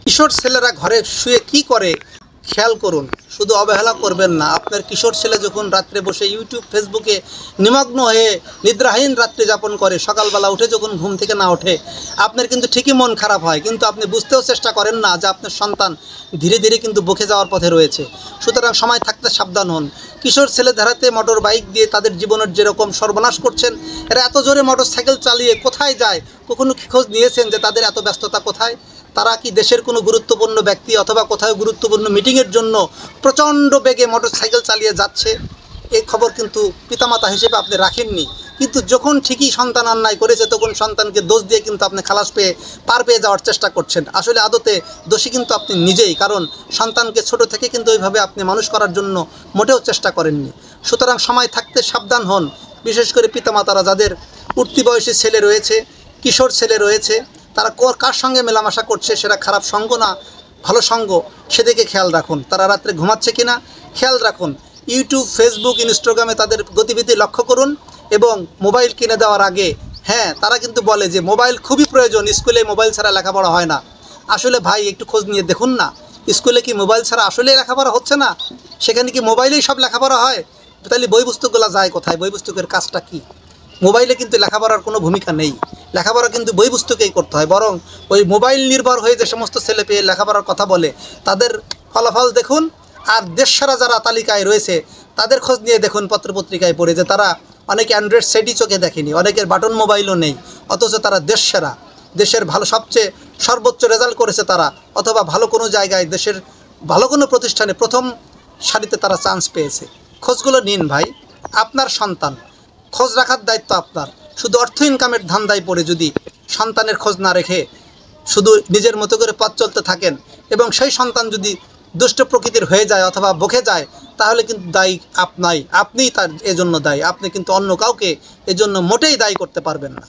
কিশোর ছেলেরা ঘরে শুয়ে কি করে খেয়াল করুন, শুধু অবহেলা করবেন না। আপনার কিশোর ছেলে যখন রাত্রে বসে ইউটিউব ফেসবুকে নিমগ্ন হয়ে নিদ্রাহীন রাত্রি যাপন করে, সকালবেলা উঠে যখন ঘুম থেকে না ওঠে, আপনার কিন্তু ঠিকই মন খারাপ হয়, কিন্তু আপনি বুঝতেও চেষ্টা করেন না যে আপনার সন্তান ধীরে ধীরে কিন্তু বকে যাওয়ার পথে রয়েছে। সুতরাং সময় থাকতে সাবধান হন। কিশোর ছেলে ধারাতে মোটর বাইক দিয়ে তাদের জীবনের যেরকম সর্বনাশ করছেন, এরা এত জোরে মোটর সাইকেল চালিয়ে কোথায় যায়, কখনো কি খোঁজ নিয়েছেন যে তাদের এত ব্যস্ততা কোথায়? তারা কি দেশের কোনো গুরুত্বপূর্ণ ব্যক্তি অথবা কোথাও গুরুত্বপূর্ণ মিটিংয়ের জন্য প্রচণ্ড বেগে মোটরসাইকেল চালিয়ে যাচ্ছে? এই খবর কিন্তু পিতামাতা হিসেবে আপনি রাখেননি, কিন্তু যখন ঠিকই সন্তান অন্যায় করেছে তখন সন্তানকে দোষ দিয়ে কিন্তু আপনি খালাস পেয়ে পার পেয়ে যাওয়ার চেষ্টা করছেন। আসলে আদতে দোষী কিন্তু আপনি নিজেই, কারণ সন্তানকে ছোট থেকে কিন্তু ওইভাবে আপনি মানুষ করার জন্য মোটেও চেষ্টা করেননি। সুতরাং সময় থাকতে সাবধান হন। বিশেষ করে পিতামাতারা যাদের উঠতি বয়সী ছেলে রয়েছে, কিশোর ছেলে রয়েছে, তারা কার সঙ্গে মেলামেশা করছে, সেটা খারাপ সঙ্গ না ভালো সঙ্গ, সেদিকে খেয়াল রাখুন। তারা রাত্রে ঘুমাচ্ছে কিনা খেয়াল রাখুন। ইউটিউব, ফেসবুক, ইনস্টাগ্রামে তাদের গতিবিধি লক্ষ্য করুন। এবং মোবাইল কিনে দেওয়ার আগে, হ্যাঁ, তারা কিন্তু বলে যে মোবাইল খুবই প্রয়োজন, স্কুলে মোবাইল ছাড়া লেখাপড়া হয় না। আসলে ভাই একটু খোঁজ নিয়ে দেখুন না, স্কুলে কি মোবাইল ছাড়া আসলেই লেখাপড়া হচ্ছে না? সেখানে কি মোবাইলেই সব লেখাপড়া হয়? তাহলে বই পুস্তকগুলো যায় কোথায়? বই পুস্তকের কাজটা কী? মোবাইলে কিন্তু লেখাপড়ার কোনো ভূমিকা নেই। লেখাপড়া কিন্তু বই পুস্তকেই করতে হয়। বরং ওই মোবাইল নির্ভর হয়ে যে সমস্ত ছেলে পেয়ে লেখাপড়ার কথা বলে, তাদের ফলাফল দেখুন। আর দেশসেরা যারা তালিকায় রয়েছে তাদের খোঁজ নিয়ে দেখুন পত্রপত্রিকায় পড়ে, যে তারা অনেকে অ্যান্ড্রয়েড সেটই চোখে দেখেনি, অনেকের বাটন মোবাইলও নেই, অথচ তারা দেশসেরা, দেশের ভালো সবচেয়ে সর্বোচ্চ রেজাল্ট করেছে তারা, অথবা ভালো কোনো জায়গায় দেশের ভালো কোনো প্রতিষ্ঠানে প্রথম সারিতে তারা চান্স পেয়েছে। খোঁজগুলো নিন ভাই, আপনার সন্তান, খোঁজ রাখার দায়িত্ব আপনার। শুধু অর্থ ইনকামের ধান্দায় পড়ে যদি সন্তানের খোঁজ না রেখে শুধু নিজের মতো করে পথ চলতে থাকেন, এবং সেই সন্তান যদি দুষ্ট প্রকৃতির হয়ে যায় অথবা বকে যায়, তাহলে কিন্তু দায়ী আপনিই তার এজন্য দায়ী। আপনি কিন্তু অন্য কাউকে এজন্য মোটেই দায়ী করতে পারবেন না।